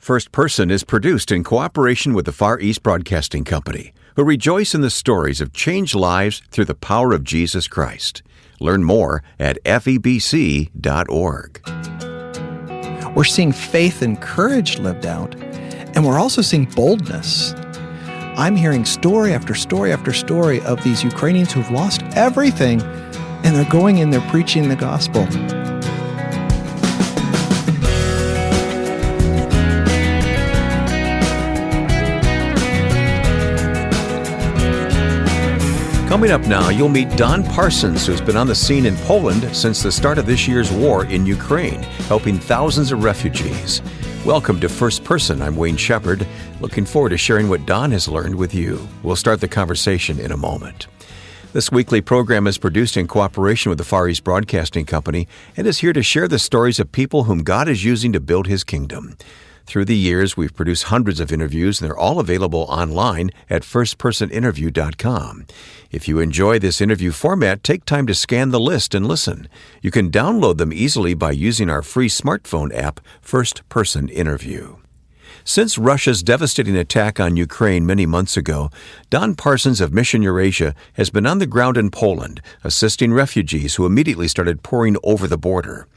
First Person is produced in cooperation with the Far East Broadcasting Company, who rejoice in the stories of changed lives through the power of Jesus Christ. Learn more at FEBC.org. We're seeing faith and courage lived out, and we're also seeing boldness. I'm hearing story after story after story of these Ukrainians who've lost everything, and they're going in, they're preaching the gospel. Coming up now, you'll meet Don Parsons, who's been on the scene in Poland since the start of this year's war in Ukraine, helping thousands of refugees. Welcome to First Person. I'm Wayne Shepherd. Looking forward to sharing what Don has learned with you. We'll start the conversation in a moment. This weekly program is produced in cooperation with the Far East Broadcasting Company and is here to share the stories of people whom God is using to build His kingdom. Through the years, we've produced hundreds of interviews, and they're all available online at firstpersoninterview.com. If you enjoy this interview format, take time to scan the list and listen. You can download them easily by using our free smartphone app, First Person Interview. Since Russia's devastating attack on Ukraine many months ago, Don Parsons of Mission Eurasia has been on the ground in Poland, assisting refugees who immediately started pouring over the border.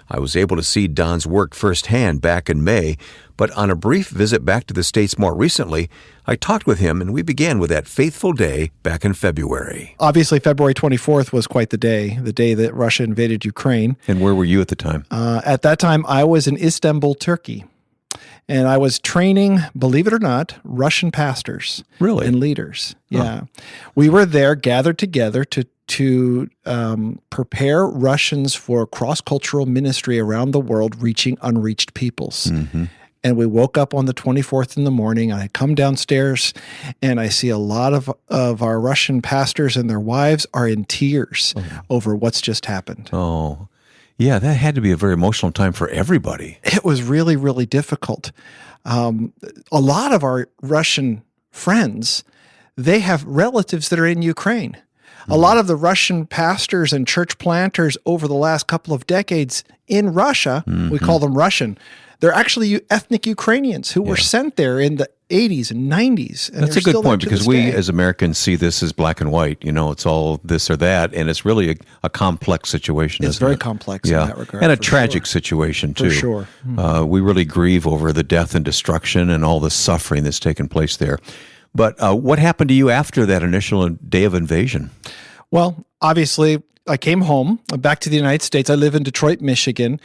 I was able to see Don's work firsthand back in May, but on a brief visit back to the States more recently, I talked with him and we began with that fateful day back in February. Obviously, February 24th was quite the day that Russia invaded Ukraine. And where were you at the time? At that time, I was in Istanbul, Turkey. And I was training, believe it or not, Russian pastors and leaders. Yeah. Huh. We were there gathered together to prepare Russians for cross-cultural ministry around the world, reaching unreached peoples. Mm-hmm. And we woke up on the 24th in the morning. I come downstairs, and I see a lot of our Russian pastors and their wives are in tears over what's just happened. Oh, yeah, that had to be a very emotional time for everybody. It was really, really difficult. A lot of our Russian friends, they have relatives that are in Ukraine. A lot of the Russian pastors and church planters over the last couple of decades in Russia, we call them Russian, they're actually ethnic Ukrainians who were sent there in the 80s and 90s. And that's a good point, because we as Americans see this as black and white. You know, it's all this or that, and it's really a complex situation. It's very complex in that regard. And a tragic situation, too. For sure. We really grieve over the death and destruction and all the suffering that's taken place there. But what happened to you after that initial day of invasion? Well, obviously, I came home, back to the United States. I live in Detroit, Michigan.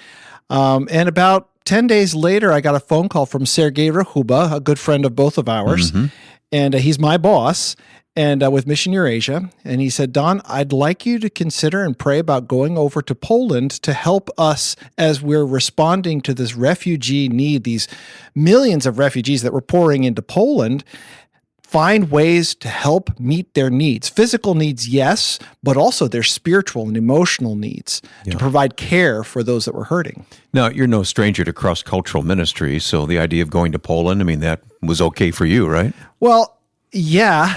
And about 10 days later, I got a phone call from Sergei Rahuba, a good friend of both of ours. Mm-hmm. And he's my boss and with Mission Eurasia. And he said, Don, I'd like you to consider and pray about going over to Poland to help us as we're responding to this refugee need, these millions of refugees that were pouring into Poland. Find ways to help meet their needs. Physical needs, yes, but also their spiritual and emotional needs to provide care for those that were hurting. Now, you're no stranger to cross-cultural ministry, so the idea of going to Poland, I mean, that was okay for you, right? Well, yeah.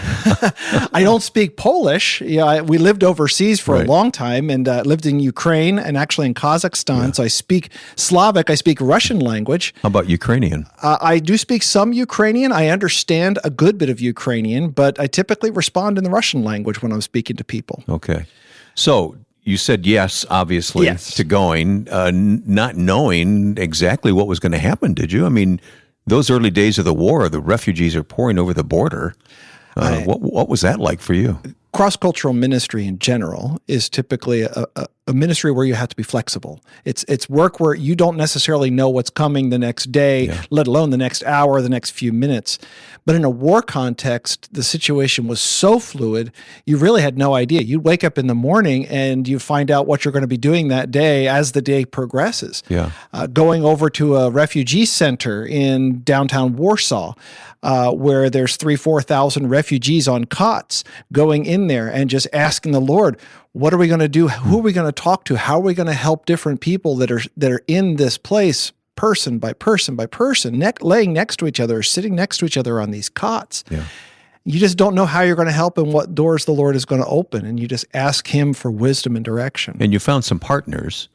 I don't speak Polish. Yeah, we lived overseas for a long time and lived in Ukraine and actually in Kazakhstan. Yeah. So I speak Slavic. I speak Russian language. How about Ukrainian? I do speak some Ukrainian. I understand a good bit of Ukrainian, but I typically respond in the Russian language when I'm speaking to people. Okay. So you said yes, obviously, to going, not knowing exactly what was going to happen, did you? I mean, those early days of the war, the refugees are pouring over the border. What was that like for you? Cross-cultural ministry in general is typically a ministry where you have to be flexible. It's work where you don't necessarily know what's coming the next day, let alone the next hour, the next few minutes. But in a war context, the situation was so fluid, you really had no idea. You'd wake up in the morning and you find out what you're going to be doing that day as the day progresses. Yeah. Going over to a refugee center in downtown Warsaw, where there's 4,000 refugees on cots, going in there and just asking the Lord, what are we going to do? Who are we going to talk to? How are we going to help different people that are in this place, person by person by person, laying next to each other, or sitting next to each other on these cots? Yeah. You just don't know how you're going to help and what doors the Lord is going to open, and you just ask Him for wisdom and direction. And you found some partners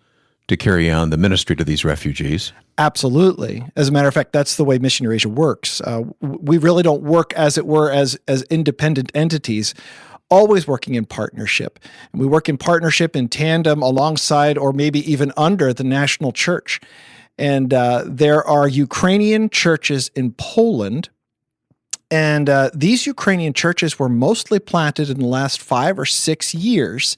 to carry on the ministry to these refugees. Absolutely. As a matter of fact, that's the way Mission Eurasia works. We really don't work, as it were, as independent entities, always working in partnership. And we work in partnership, in tandem, alongside, or maybe even under the national church. And there are Ukrainian churches in Poland. And these Ukrainian churches were mostly planted in the last 5 or 6 years,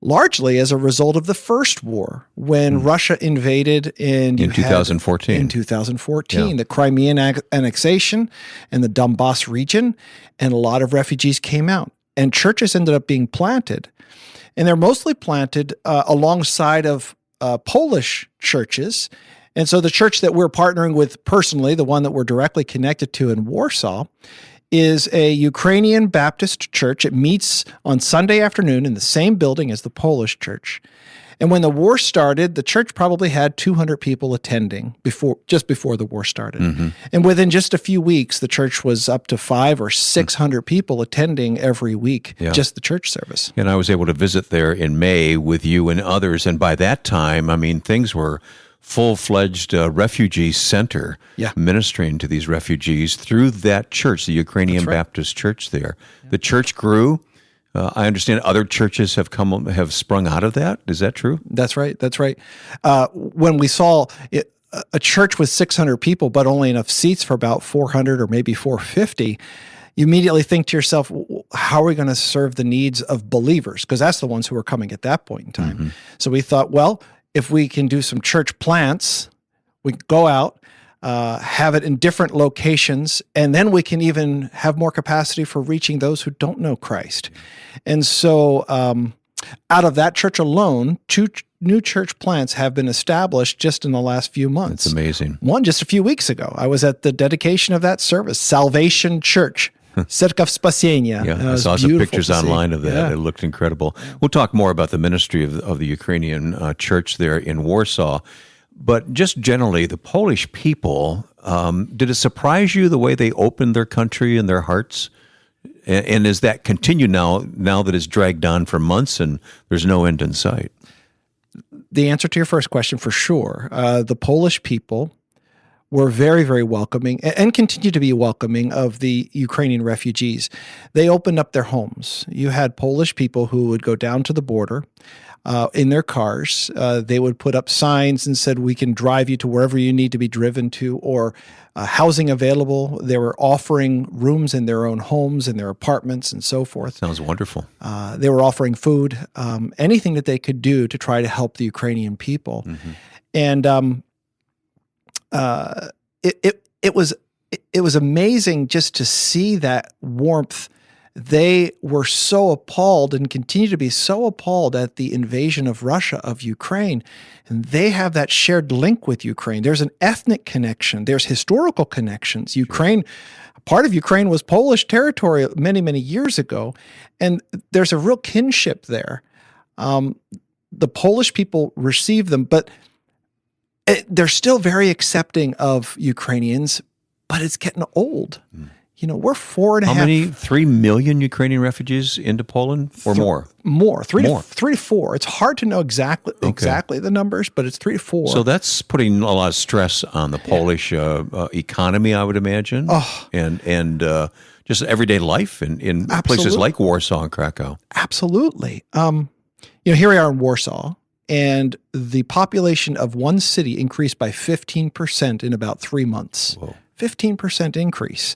largely as a result of the first war, when Russia invaded in 2014. In 2014, the Crimean annexation and the Donbass region, and a lot of refugees came out. And churches ended up being planted. And they're mostly planted alongside of Polish churches. And so the church that we're partnering with personally, the one that we're directly connected to in Warsaw, is a Ukrainian Baptist church. It meets on Sunday afternoon in the same building as the Polish church. And when the war started, the church probably had 200 people attending just before the war started. Mm-hmm. And within just a few weeks, the church was up to 500 or 600 people attending every week, just the church service. And I was able to visit there in May with you and others. And by that time, I mean, things were full-fledged refugee center, ministering to these refugees through that church, the Ukrainian Baptist church there. The church grew. I understand other churches have sprung out of that. Is that true? That's right. That's right. When we saw a church with 600 people, but only enough seats for about 400 or maybe 450, you immediately think to yourself, how are we going to serve the needs of believers? Because that's the ones who were coming at that point in time. Mm-hmm. So we thought, well, if we can do some church plants, we can go out, have it in different locations, and then we can even have more capacity for reaching those who don't know Christ. And so out of that church alone, 2 new church plants have been established just in the last few months. That's amazing. One just a few weeks ago. I was at the dedication of that service, Salvation Church. Cerkov Spasienia. Yeah, I saw some pictures online of that. Yeah. It looked incredible. We'll talk more about the ministry of the Ukrainian church there in Warsaw. But just generally, the Polish people, did it surprise you the way they opened their country and their hearts? And does that continue now that it's dragged on for months and there's no end in sight? The answer to your first question, for sure. The Polish people were very, very welcoming and continue to be welcoming of the Ukrainian refugees. They opened up their homes. You had Polish people who would go down to the border in their cars. They would put up signs and said, we can drive you to wherever you need to be driven to, or housing available. They were offering rooms in their own homes, in their apartments, and so forth. Sounds wonderful. They were offering food, anything that they could do to try to help the Ukrainian people. Mm-hmm. And it was amazing just to see that warmth. They were so appalled and continue to be so appalled at the invasion of Russia of Ukraine, and they have that shared link with Ukraine. There's an ethnic connection. There's historical connections. Ukraine, part of Ukraine was Polish territory many, many years ago, and there's a real kinship there. The Polish people receive them, but they're still very accepting of Ukrainians, but it's getting old. You know, we're 4.5. How many? 3 million Ukrainian refugees into Poland, or more? More. Three to four. It's hard to know exactly the numbers, but it's 3 to 4. So that's putting a lot of stress on the Polish economy, I would imagine, and just everyday life in places like Warsaw and Krakow. Absolutely. Here we are in Warsaw. And the population of one city increased by 15% in about 3 months. Whoa. 15% increase.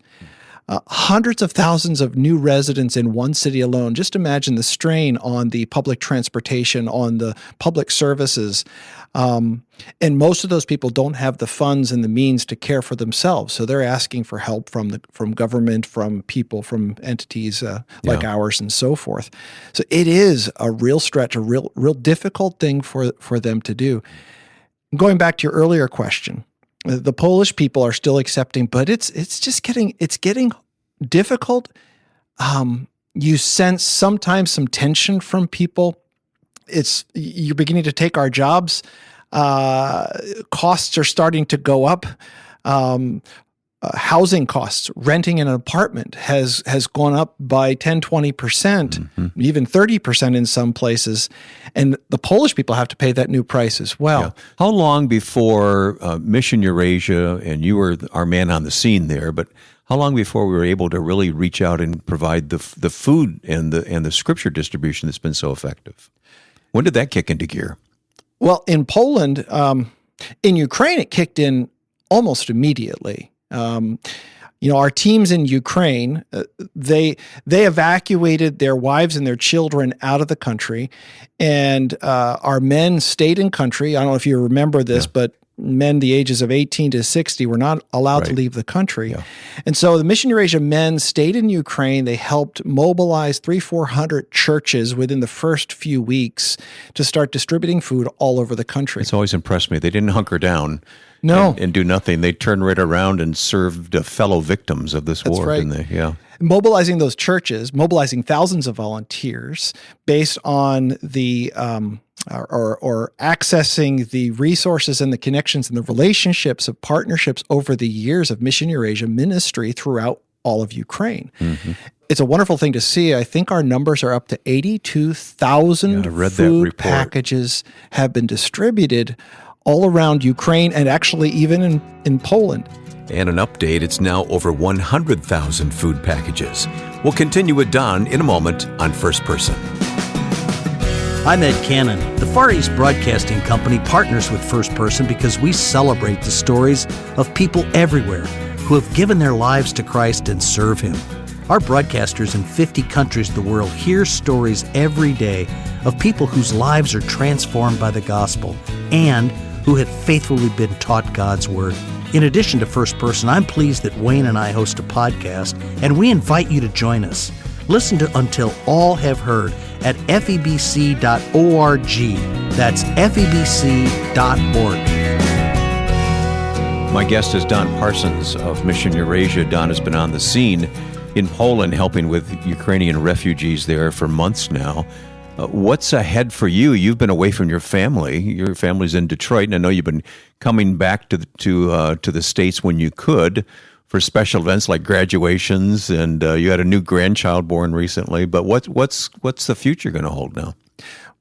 Hundreds of thousands of new residents in one city alone. Just imagine the strain on the public transportation, on the public services. And most of those people don't have the funds and the means to care for themselves. So they're asking for help from government, from people, from entities like ours and so forth. So it is a real stretch, a real difficult thing for them to do. Going back to your earlier question, the Polish people are still accepting, but it's getting difficult. You sense sometimes some tension from people. You're beginning to take our jobs. Costs are starting to go up. housing costs, renting an apartment has gone up by 10, 20%, even 30% in some places. And the Polish people have to pay that new price as well. Yeah. How long before Mission Eurasia, and you were our man on the scene there, but how long before we were able to really reach out and provide the food and the scripture distribution that's been so effective? When did that kick into gear? Well, in Poland, in Ukraine, it kicked in almost immediately. Our teams in Ukraine, they evacuated their wives and their children out of the country, and our men stayed in country. I don't know if you remember this, but men the ages of 18 to 60 were not allowed to leave the country. Yeah. And so the Mission Eurasia men stayed in Ukraine. They helped mobilize 300-400 churches within the first few weeks to start distributing food all over the country. It's always impressed me. They didn't hunker down. No. And do nothing. They turned right around and served fellow victims of this war, didn't they? Yeah. Mobilizing those churches, mobilizing thousands of volunteers based on the or accessing the resources and the connections and the relationships of partnerships over the years of Mission Eurasia ministry throughout all of Ukraine. Mm-hmm. It's a wonderful thing to see. I think our numbers are up to 82,000 food packages have been distributed all around Ukraine and actually even in Poland. And an update, it's now over 100,000 food packages. We'll continue with Don in a moment on First Person. I'm Ed Cannon. The Far East Broadcasting Company partners with First Person because we celebrate the stories of people everywhere who have given their lives to Christ and serve Him. Our broadcasters in 50 countries of the world hear stories every day of people whose lives are transformed by the gospel and who have faithfully been taught God's Word. In addition to First Person, I'm pleased that Wayne and I host a podcast, and we invite you to join us. Listen to Until All Have Heard at FEBC.org. That's FEBC.org. My guest is Don Parsons of Mission Eurasia. Don has been on the scene in Poland helping with Ukrainian refugees there for months now. What's ahead for you? You've been away from your family. Your family's in Detroit, and I know you've been coming back to the States when you could for special events like graduations, and you had a new grandchild born recently. But what's the future going to hold now?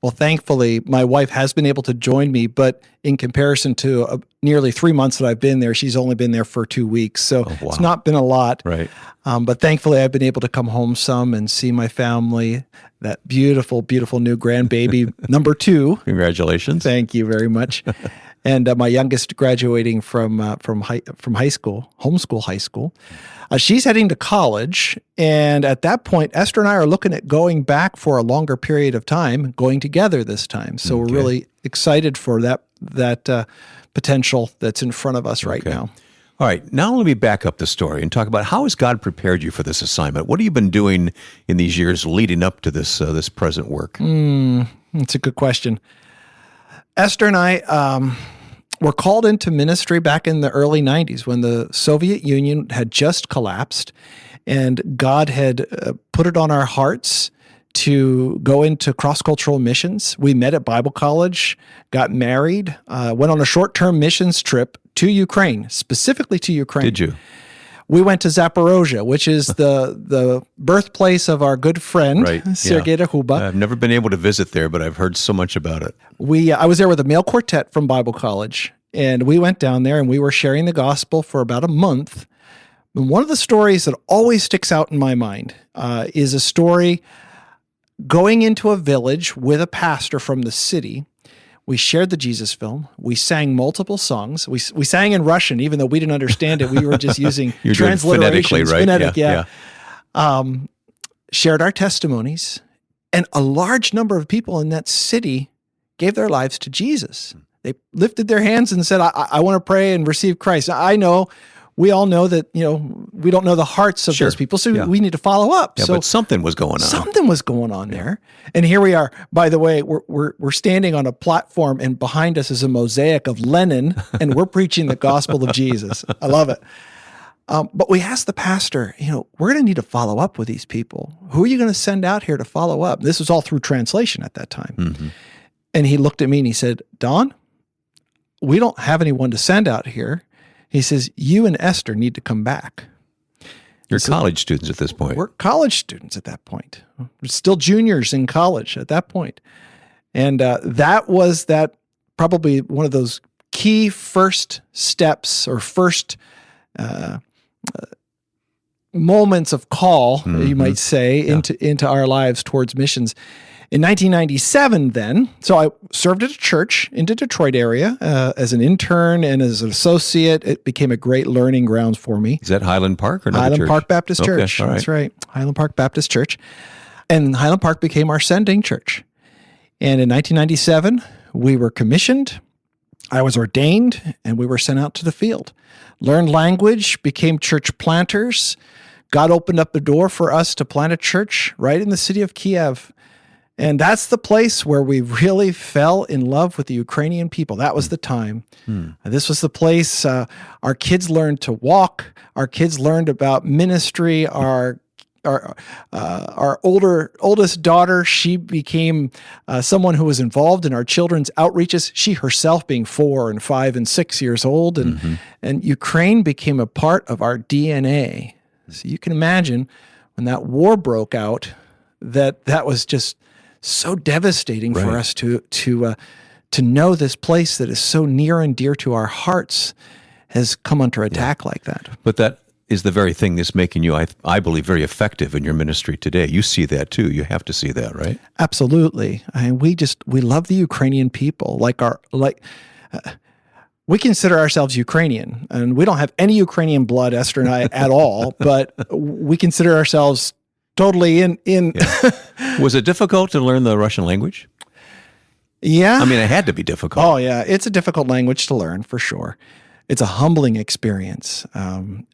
Well, thankfully, my wife has been able to join me, but in comparison to nearly 3 months that I've been there, she's only been there for 2 weeks. So It's not been a lot. Right. But thankfully, I've been able to come home some and see my family, that beautiful, beautiful new grandbaby, number 2. Congratulations. Thank you very much. And my youngest graduating from high school, homeschool high school. She's heading to college, and at that point, Esther and I are looking at going back for a longer period of time, going together this time. So We're really excited for that potential that's in front of us right now. All right, now let me back up the story and talk about how has God prepared you for this assignment? What have you been doing in these years leading up to this present work? That's a good question. Esther and I were called into ministry back in the early 90s when the Soviet Union had just collapsed, and God had put it on our hearts to go into cross-cultural missions. We met at Bible college, got married, went on a short-term missions trip to Ukraine, specifically to Ukraine. Did you? We went to Zaporozhye, which is the birthplace of our good friend, Sergei Dahuba. I've never been able to visit there, but I've heard so much about it. I was there with a male quartet from Bible college, and we went down there, and we were sharing the gospel for about a month. And one of the stories that always sticks out in my mind is a story going into a village with a pastor from the city. We shared the Jesus film. We sang multiple songs. We sang in Russian, even though we didn't understand it. We were just using transliterations. Phonetically, right? Phonetic, yeah. Shared our testimonies. And a large number of people in that city gave their lives to Jesus. They lifted their hands and said, I want to pray and receive Christ. I know, we all know that, we don't know the hearts of those people, so we need to follow up. Yeah, so but something was going on. Something was going on there. And here we are. By the way, we're standing on a platform, and behind us is a mosaic of Lenin, and we're preaching the gospel of Jesus. I love it. But we asked the pastor, we're going to need to follow up with these people. Who are you going to send out here to follow up? This was all through translation at that time. Mm-hmm. And he looked at me and he said, Don, we don't have anyone to send out here. He says, you and Esther need to come back. You're college students at this point. We're college students at that point. We're still juniors in college at that point. And that was probably one of those key first steps or first moments of call, you might say, into our lives towards missions. In 1997 then, so I served at a church in the Detroit area as an intern and as an associate. It became a great learning ground for me. Is that Highland Park or another Highland church? Park Baptist Church. Okay, That's right. Highland Park Baptist Church. And Highland Park became our sending church. And in 1997, we were commissioned. I was ordained, and we were sent out to the field. Learned language, became church planters. God opened up the door for us to plant a church right in the city of Kiev. And that's the place where we really fell in love with the Ukrainian people. That was the time. This was the place our kids learned to walk. Our kids learned about ministry. Our oldest daughter, she became someone who was involved in our children's outreaches. She herself being 4 and 5 and 6 years old, and Ukraine became a part of our DNA. So you can imagine when that war broke out, that was just so devastating for us to know this place that is so near and dear to our hearts has come under attack like that. But that is the very thing that's making you, I believe, very effective in your ministry today. You see that too. You have to see that, right? Absolutely. We love the Ukrainian people. We consider ourselves Ukrainian, and we don't have any Ukrainian blood, Esther and I, at all. But we consider ourselves totally in. Yeah. Was it difficult to learn the Russian language? Yeah. I mean, it had to be difficult. Oh, yeah. It's a difficult language to learn, for sure. It's a humbling experience.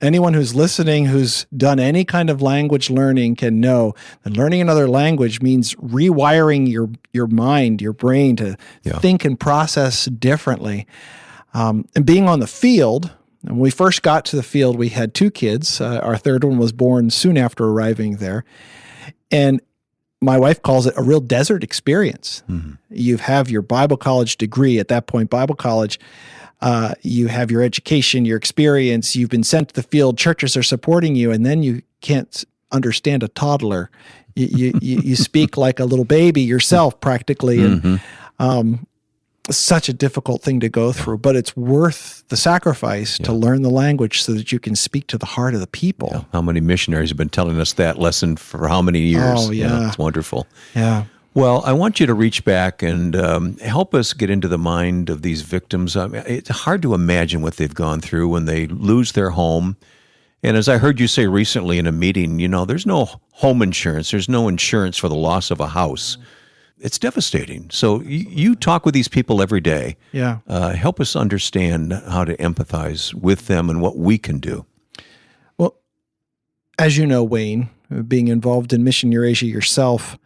Anyone who's listening, who's done any kind of language learning can know that learning another language means rewiring your mind, your brain to think and process differently. And being on the field, when we first got to the field, we had 2 kids. Our third one was born soon after arriving there. And my wife calls it a real desert experience. You have your Bible college degree at that point, Bible college. You have your education, your experience. You've been sent to the field. Churches are supporting you, and then you can't understand a toddler. You speak like a little baby yourself, practically. And such a difficult thing to go through, but it's worth the sacrifice to learn the language so that you can speak to the heart of the people. Yeah. How many missionaries have been telling us that lesson for how many years? Oh, yeah. It's wonderful. Yeah. Well, I want you to reach back and help us get into the mind of these victims. I mean, it's hard to imagine what they've gone through when they lose their home. And as I heard you say recently in a meeting, there's no home insurance. There's no insurance for the loss of a house. It's devastating. So you talk with these people every day. Yeah. Help us understand how to empathize with them and what we can do. Well, as you know, Wayne, being involved in Mission Eurasia yourself,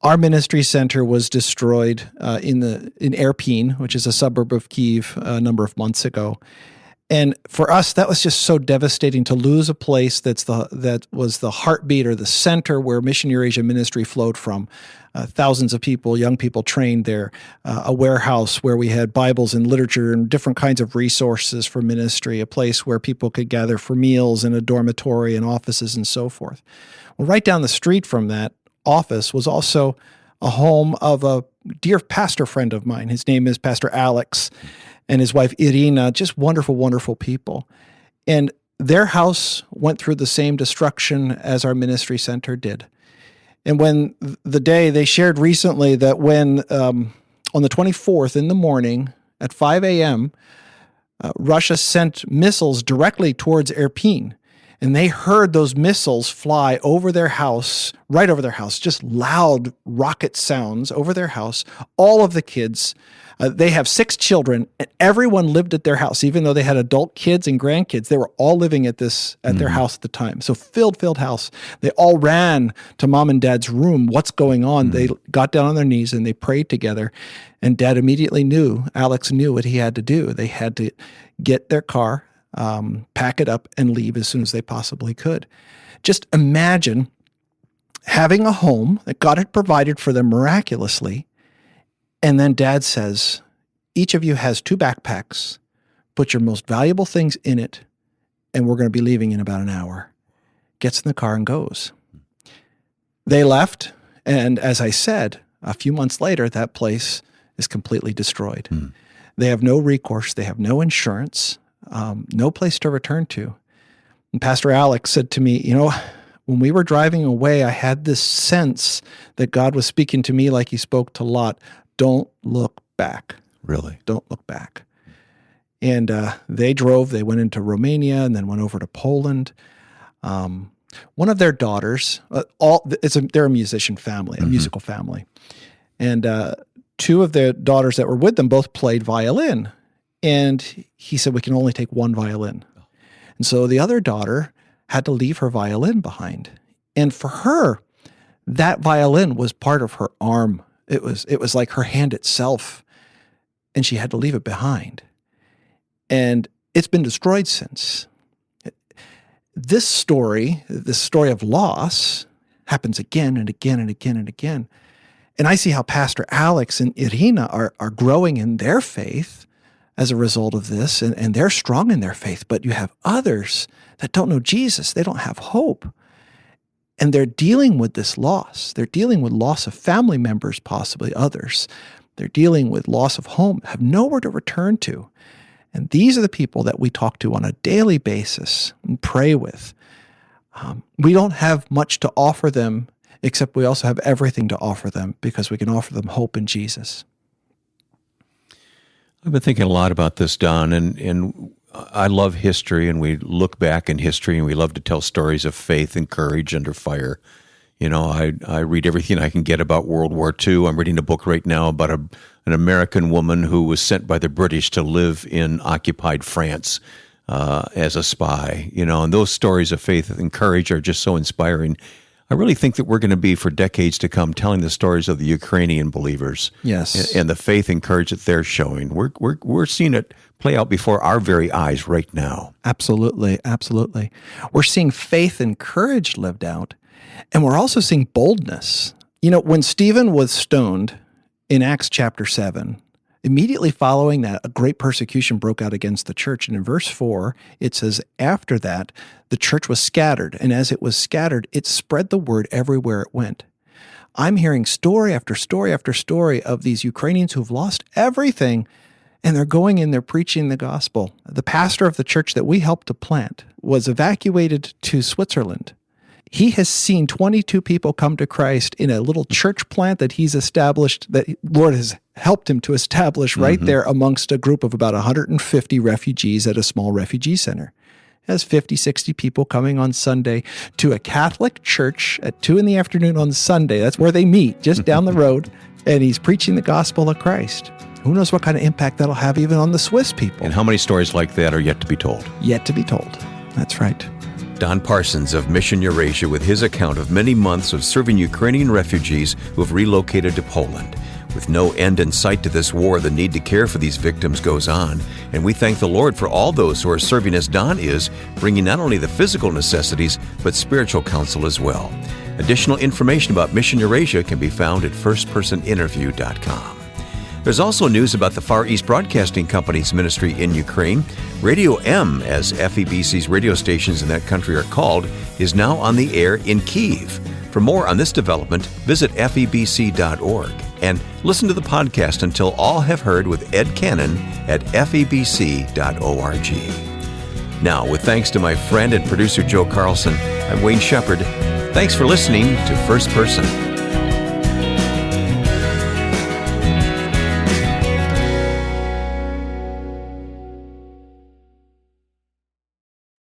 our ministry center was destroyed in Irpin, which is a suburb of Kyiv, a number of months ago. And for us, that was just so devastating to lose a place that was the heartbeat or the center where Mission Eurasia ministry flowed from. Thousands of people, young people trained there, a warehouse where we had Bibles and literature and different kinds of resources for ministry, a place where people could gather for meals and a dormitory and offices and so forth. Well, right down the street from that office was also a home of a dear pastor friend of mine. His name is Pastor Alex, and his wife Irina, just wonderful, wonderful people. And their house went through the same destruction as our ministry center did. And when they shared recently that when on the 24th in the morning at 5 a.m., Russia sent missiles directly towards Irpin. And they heard those missiles fly over their house, right over their house, just loud rocket sounds over their house. All of the kids, they have 6 children, and everyone lived at their house, even though they had adult kids and grandkids. They were all living at their house at the time. So filled house. They all ran to mom and dad's room. What's going on? They got down on their knees and they prayed together. And dad immediately Alex knew what he had to do. They had to get their car, pack it up, and leave as soon as they possibly could. Just imagine having a home that God had provided for them miraculously, and then dad says, each of you has 2 backpacks. put your most valuable things in it, and we're going to be leaving in about an hour. Gets in the car and goes. They left, and as I said, a few months later, that place is completely destroyed. They have no recourse. They have no insurance, no place to return to. And Pastor Alex said to me, when we were driving away, I had this sense that God was speaking to me like he spoke to Lot. Don't look back. Really? Don't look back. And they went into Romania and then went over to Poland. One of their daughters, they're a musician family, a musical family. And two of the daughters that were with them both played violin. And he said, we can only take one violin. And so the other daughter had to leave her violin behind. And for her, that violin was part of her arm. It was like her hand itself. And she had to leave it behind. And it's been destroyed since. This story of loss, happens again and again and again and again. And I see how Pastor Alex and Irina are growing in their faith as a result of this, and they're strong in their faith. But you have others that don't know Jesus. They don't have hope. And they're dealing with this loss. They're dealing with loss of family members, possibly others. They're dealing with loss of home, have nowhere to return to. And these are the people that we talk to on a daily basis and pray with. We don't have much to offer them, except we also have everything to offer them because we can offer them hope in Jesus. I've been thinking a lot about this, Don, and I love history, and we look back in history, and we love to tell stories of faith and courage under fire. I read everything I can get about World War II. I'm reading a book right now about an American woman who was sent by the British to live in occupied France as a spy. And those stories of faith and courage are just so inspiring. I really think that we're going to be, for decades to come, telling the stories of the Ukrainian believers. Yes. And the faith and courage that they're showing. We're seeing it play out before our very eyes right now. Absolutely, absolutely. We're seeing faith and courage lived out, and we're also seeing boldness. When Stephen was stoned in Acts chapter 7, immediately following that, a great persecution broke out against the church. And in verse 4, it says, after that, the church was scattered. And as it was scattered, it spread the word everywhere it went. I'm hearing story after story after story of these Ukrainians who've lost everything, and they're going in, they're preaching the gospel. The pastor of the church that we helped to plant was evacuated to Switzerland. He has seen 22 people come to Christ in a little church plant that he's established, that Lord has helped him to establish right there amongst a group of about 150 refugees at a small refugee center. He has 50, 60 people coming on Sunday to a Catholic church at 2 p.m. on Sunday. That's where they meet, just down the road, and he's preaching the gospel of Christ. Who knows what kind of impact that'll have even on the Swiss people. And how many stories like that are yet to be told? Yet to be told. That's right. Don Parsons of Mission Eurasia with his account of many months of serving Ukrainian refugees who have relocated to Poland. With no end in sight to this war, the need to care for these victims goes on, and we thank the Lord for all those who are serving as Don is, bringing not only the physical necessities, but spiritual counsel as well. Additional information about Mission Eurasia can be found at firstpersoninterview.com. There's also news about the Far East Broadcasting Company's ministry in Ukraine. Radio M, as FEBC's radio stations in that country are called, is now on the air in Kyiv. For more on this development, visit FEBC.org and listen to the podcast Until All Have Heard with Ed Cannon at FEBC.org. Now, with thanks to my friend and producer Joe Carlson, I'm Wayne Shepherd. Thanks for listening to First Person.